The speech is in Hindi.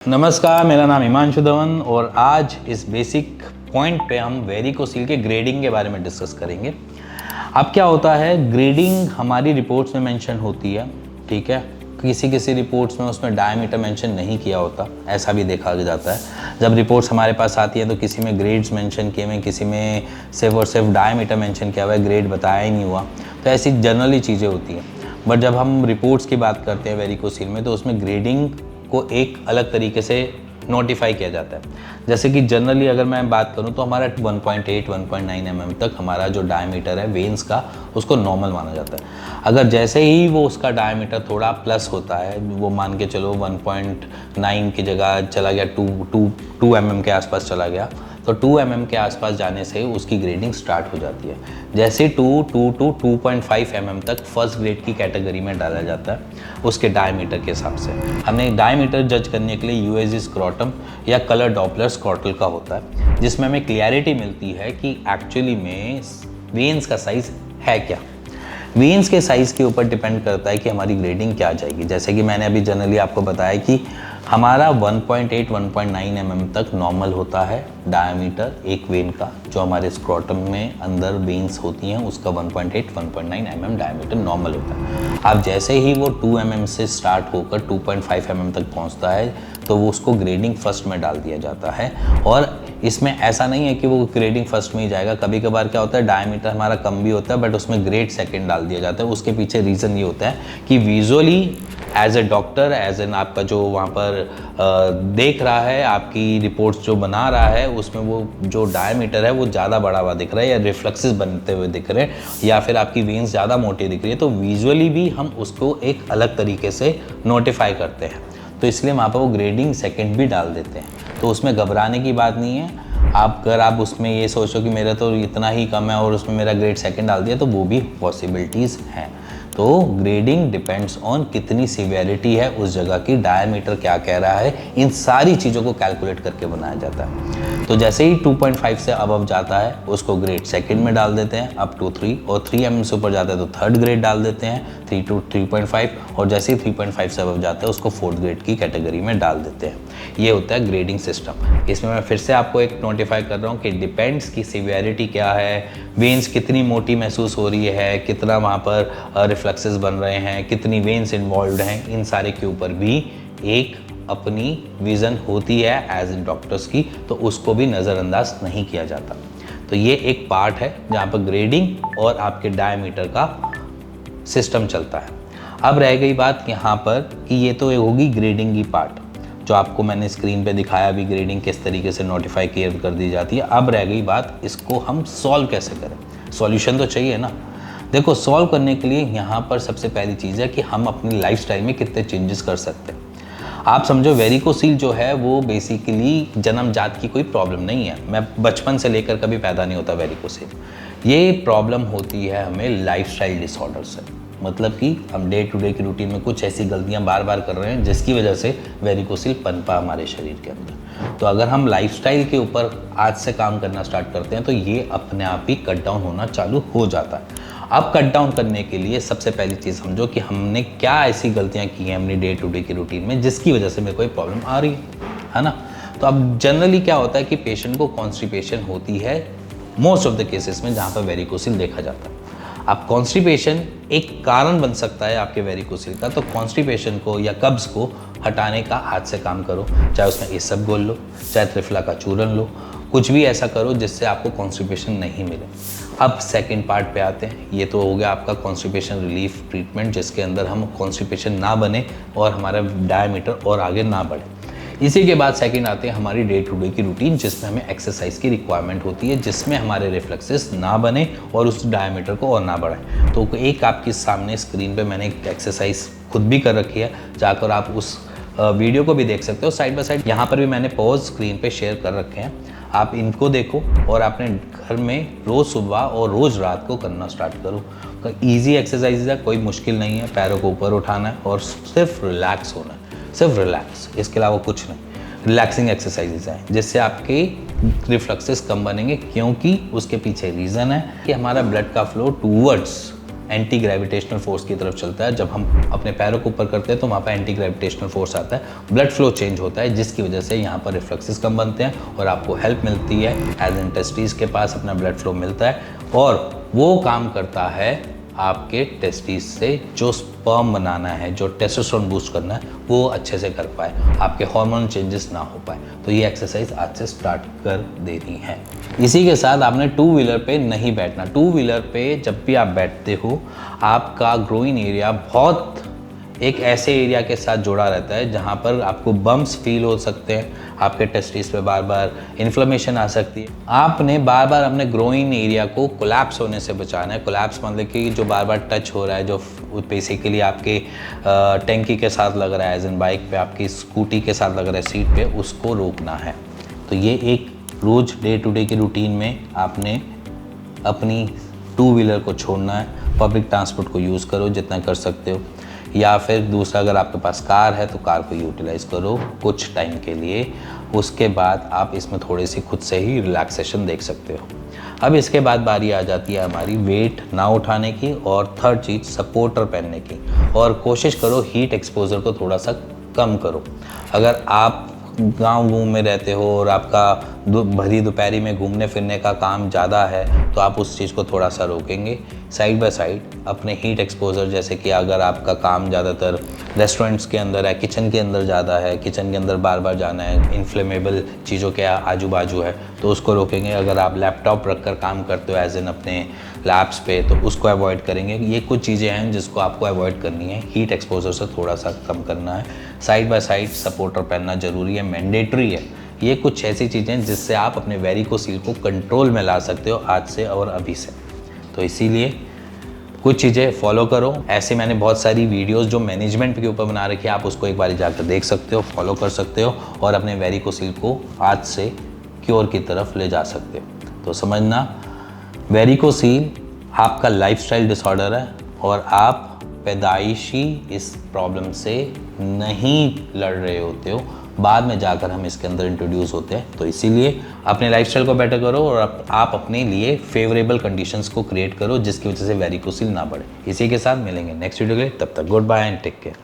नमस्कार, मेरा नाम हिमांशु धवन और आज इस बेसिक पॉइंट पे हम वेरिकोसील के ग्रेडिंग के बारे में डिस्कस करेंगे। अब क्या होता है, ग्रेडिंग हमारी रिपोर्ट्स में मेंशन होती है, ठीक है। किसी किसी रिपोर्ट्स में उसमें डायमीटर मेंशन नहीं किया होता, ऐसा भी देखा जाता है। जब रिपोर्ट्स हमारे पास आती हैं तो किसी में ग्रेड्स मेंशन किए हुए, किसी में सिर्फ और सिर्फ डायमीटर मेंशन किया हुआ है, ग्रेड बताया ही नहीं हुआ। तो ऐसी जनरली चीज़ें होती हैं। बट जब हम रिपोर्ट्स की बात करते हैं वेरिकोसील में, तो उसमें ग्रेडिंग को एक अलग तरीके से नोटिफाई किया जाता है। जैसे कि जनरली अगर मैं बात करूं तो हमारा 1.8 1.9 mm तक हमारा जो डायमीटर है वेन्स का, उसको नॉर्मल माना जाता है। अगर जैसे ही वो उसका डायमीटर थोड़ा प्लस होता है, वो मान के चलो 1.9 की जगह चला गया 2 mm के आसपास चला गया, तो 2 mm के आसपास जाने से उसकी ग्रेडिंग स्टार्ट हो जाती है। जैसे 2.5 mm तक फर्स्ट ग्रेड की कैटेगरी में डाला जाता है उसके डायमीटर के हिसाब से। हमने डायमीटर जज करने के लिए यूएसजी स्क्रॉटम या कलर डॉपलर स्क्रॉटल का होता है, जिसमें हमें क्लियरिटी मिलती है कि एक्चुअली में वेन्स का साइज़ है क्या। वेन्स के साइज़ के ऊपर डिपेंड करता है कि हमारी ग्रेडिंग क्या जाएगी। जैसे कि मैंने अभी जनरली आपको बताया कि हमारा 1.8 1.9 mm तक नॉर्मल होता है डायमीटर एक वेन का। जो हमारे स्क्रॉटम में अंदर वेन्स होती हैं उसका 1.8 1.9 mm डायमीटर नॉर्मल होता है। अब जैसे ही वो 2 mm से स्टार्ट होकर 2.5 mm तक पहुंचता है तो वो उसको ग्रेडिंग फर्स्ट में डाल दिया जाता है। और इसमें ऐसा नहीं है कि वो ग्रेडिंग फर्स्ट में ही जाएगा। कभी कभार क्या होता है, डायमीटर हमारा कम भी होता है बट उसमें ग्रेड सेकंड डाल दिया जाता है। उसके पीछे रीज़न ये होता है कि visually as a doctor, as an आपका जो वहाँ पर देख रहा है, आपकी रिपोर्ट्स जो बना रहा है, उसमें वो जो डायमीटर है वो ज़्यादा बड़ा हुआ दिख रहा है या रिफ्लेक्सेस बनते हुए दिख रहे हैं या फिर आपकी वेन्स ज़्यादा मोटी दिख रही है, तो विजुअली भी हम उसको एक अलग तरीके से नोटिफाई करते हैं। तो इसलिए वहाँ पर वो ग्रेडिंग सेकंड भी डाल देते हैं। तो उसमें घबराने की बात नहीं है। अगर आप उसमें ये सोचो कि मेरा तो इतना ही कम है और उसमें मेरा ग्रेड सेकंड डाल दिया, तो वो भी पॉसिबिलिटीज़ हैं। तो ग्रेडिंग डिपेंड्स ऑन कितनी सीवियरिटी है उस जगह की, डायमीटर क्या कह रहा है, इन सारी चीज़ों को कैलकुलेट करके बनाया जाता है। तो जैसे ही 2.5 से अबव जाता है उसको ग्रेड सेकंड में डाल देते हैं अप टू 3, और 3 mm से ऊपर जाता है तो थर्ड ग्रेड डाल देते हैं 3 to 3.5, और जैसे ही 3.5 से अबव जाता है उसको फोर्थ ग्रेड की कैटेगरी में डाल देते हैं। ये होता है ग्रेडिंग सिस्टम। इसमें मैं फिर से आपको एक नोटिफाई कर रहा हूँ कि डिपेंड्स की सीवियरिटी क्या है, वेन्स कितनी मोटी महसूस हो रही है, कितना वहाँ पर रिफ्लेक्सेस बन रहे हैं, कितनी वेन्स इन्वॉल्व हैं, इन सारे के ऊपर भी एक अपनी विज़न होती है एज इन डॉक्टर्स की, तो उसको भी नज़रअंदाज नहीं किया जाता। तो ये एक पार्ट है जहाँ पर ग्रेडिंग और आपके डायमीटर का सिस्टम चलता है। अब रह गई बात यहाँ पर कि ये तो होगी ग्रेडिंग की पार्ट, जो आपको मैंने स्क्रीन पे दिखाया भी, ग्रेडिंग किस तरीके से नोटिफाई कर दी जाती है। अब रह गई बात, इसको हम सॉल्व कैसे करें। सॉल्यूशन तो चाहिए ना। देखो, सॉल्व करने के लिए यहाँ पर सबसे पहली चीज़ है कि हम अपनी लाइफस्टाइल में कितने चेंजेस कर सकते हैं। आप समझो वेरिकोसील जो है वो बेसिकली जन्मजात की कोई प्रॉब्लम नहीं है। मैं बचपन से लेकर कभी पैदा नहीं होता वेरिकोसील। ये प्रॉब्लम होती है हमें लाइफस्टाइल डिसऑर्डर से। मतलब कि हम डे टू डे की रूटीन में कुछ ऐसी गलतियां बार बार कर रहे हैं जिसकी वजह से वेरिकोसील पनपा हमारे शरीर के अंदर। तो अगर हम लाइफस्टाइल के ऊपर आज से काम करना स्टार्ट करते हैं तो ये अपने आप ही कट डाउन होना चालू हो जाता है। अब कट डाउन करने के लिए सबसे पहली चीज़ समझो कि हमने क्या ऐसी गलतियां की हैं अपनी डे टू डे की रूटीन में जिसकी वजह से मेरे को प्रॉब्लम आ रही है ना। तो अब जनरली क्या होता है कि पेशेंट को कॉन्स्टिपेशन होती है मोस्ट ऑफ द केसेस में जहाँ पर वेरिकोसील देखा जाता है। अब कॉन्स्टिपेशन एक कारण बन सकता है आपके वेरिकोसील का, तो कॉन्स्टिपेशन को या कब्ज़ को हटाने का हाथ से काम करो। चाहे उसमें इसबगोल लो, चाहे त्रिफला का चूरन लो, कुछ भी ऐसा करो जिससे आपको कॉन्स्टिपेशन नहीं मिले। अब सेकंड पार्ट पे आते हैं। ये तो हो गया आपका कॉन्स्टिपेशन रिलीफ ट्रीटमेंट, जिसके अंदर हम कॉन्स्टिपेशन ना बने और हमारा डायमीटर और आगे ना बढ़े। इसी के बाद सेकंड आते हैं हमारी डे टू डे की रूटीन, जिसमें हमें एक्सरसाइज की रिक्वायरमेंट होती है, जिसमें हमारे रिफ्लेक्सेस ना बने और उस डायमीटर को और ना बढ़ाए। तो एक आपके सामने स्क्रीन पे मैंने एक एक्सरसाइज खुद भी कर रखी है, जाकर आप उस वीडियो को भी देख सकते हो साइड बाय साइड। यहाँ पर भी मैंने पॉज स्क्रीन पे शेयर कर रखे हैं, आप इनको देखो और अपने घर में रोज़ सुबह और रोज़ रात को करना स्टार्ट करो। ईजी एक्सरसाइज है, कोई मुश्किल नहीं है। पैरों को ऊपर उठाना है और सिर्फ रिलैक्स होना है, सिर्फ रिलैक्स, इसके अलावा कुछ नहीं। रिलैक्सिंग एक्सरसाइजेज हैं जिससे आपके रिफ्लेक्सेस कम बनेंगे, क्योंकि उसके पीछे रीज़न है कि हमारा ब्लड का flow towards anti gravitational force की तरफ चलता है। जब हम अपने पैरों को ऊपर करते हैं तो वहाँ पर एंटी ग्रेविटेशनल फोर्स आता है, ब्लड फ्लो चेंज होता है, जिसकी वजह से यहाँ पर रिफ्लक्सेस कम बनते हैं और आपको हेल्प मिलती है। एज इन टेस्टिस के पास अपना ब्लड फ्लो मिलता है और वो काम करता है आपके टेस्टिस से जो स्पर्म बनाना है, जो टेस्टोस्टेरोन बूस्ट करना है, वो अच्छे से कर पाए, आपके हार्मोन चेंजेस ना हो पाए। तो ये एक्सरसाइज आज से स्टार्ट कर देनी है। इसी के साथ आपने टू व्हीलर पे नहीं बैठना। टू व्हीलर पे जब भी आप बैठते हो, आपका ग्रोइन एरिया बहुत एक ऐसे एरिया के साथ जुड़ा रहता है जहाँ पर आपको बम्प्स फील हो सकते हैं, आपके टेस्टिस पे बार बार इन्फ्लेमेशन आ सकती है। आपने बार बार अपने ग्रोइन एरिया को कोलैप्स होने से बचाना है। कोलैप्स मतलब कि जो बार बार टच हो रहा है, जो बेसिकली आपके टैंकी के साथ लग रहा है, एज इन बाइक पे, आपकी स्कूटी के साथ लग रहा है सीट पे, उसको रोकना है। तो ये एक रोज़ डे टू डे की रूटीन में आपने अपनी टू व्हीलर को छोड़ना है। पब्लिक ट्रांसपोर्ट को यूज़ करो जितना कर सकते हो, या फिर दूसरा अगर आपके पास कार है तो कार को यूटिलाइज़ करो कुछ टाइम के लिए। उसके बाद आप इसमें थोड़ी सी खुद से ही रिलैक्सेशन देख सकते हो। अब इसके बाद बारी आ जाती है हमारी वेट ना उठाने की, और थर्ड चीज़ सपोर्टर पहनने की। और कोशिश करो हीट एक्सपोजर को थोड़ा सा कम करो। अगर आप गांव में रहते हो और आपका भरी दोपहरी में घूमने फिरने का काम ज़्यादा है तो आप उस चीज़ को थोड़ा सा रोकेंगे। साइड बाय साइड अपने हीट एक्सपोजर, जैसे कि अगर आपका काम ज़्यादातर रेस्टोरेंट्स के अंदर है, किचन के अंदर ज़्यादा है, किचन के अंदर बार बार जाना है, इन्फ्लेमेबल चीज़ों के आजू बाजू है, तो उसको रोकेंगे। अगर आप लैपटॉप रख कर काम करते हो एज इन अपने लैब्स पे, तो उसको अवॉइड करेंगे। ये कुछ चीज़ें हैं जिसको आपको अवॉइड करनी है, हीट एक्सपोजर से थोड़ा सा कम करना है। साइड बाय साइड सपोर्टर पहनना ज़रूरी है, मैंडेटरी है। ये कुछ ऐसी चीज़ें हैं जिससे आप अपने वेरिकोसील को कंट्रोल में ला सकते हो आज से और अभी से। तो इसीलिए कुछ चीज़ें फॉलो करो। ऐसे मैंने बहुत सारी वीडियोस जो मैनेजमेंट के ऊपर बना रखी है, आप उसको एक बार जाकर देख सकते हो, फॉलो कर सकते हो और अपने वेरिकोसील को आज से क्योर की तरफ ले जा सकते हो। तो समझना, वेरिकोसील आपका लाइफस्टाइल डिसऑर्डर है और आप पैदाइशी इस प्रॉब्लम से नहीं लड़ रहे होते हो, बाद में जाकर हम इसके अंदर इंट्रोड्यूस होते हैं। तो इसीलिए अपने लाइफस्टाइल को बेटर करो और आप अपने लिए फेवरेबल कंडीशंस को क्रिएट करो जिसकी वजह से वेरिकोसील ना बढ़े। इसी के साथ मिलेंगे नेक्स्ट वीडियो के लिए, तब तक goodbye and take care.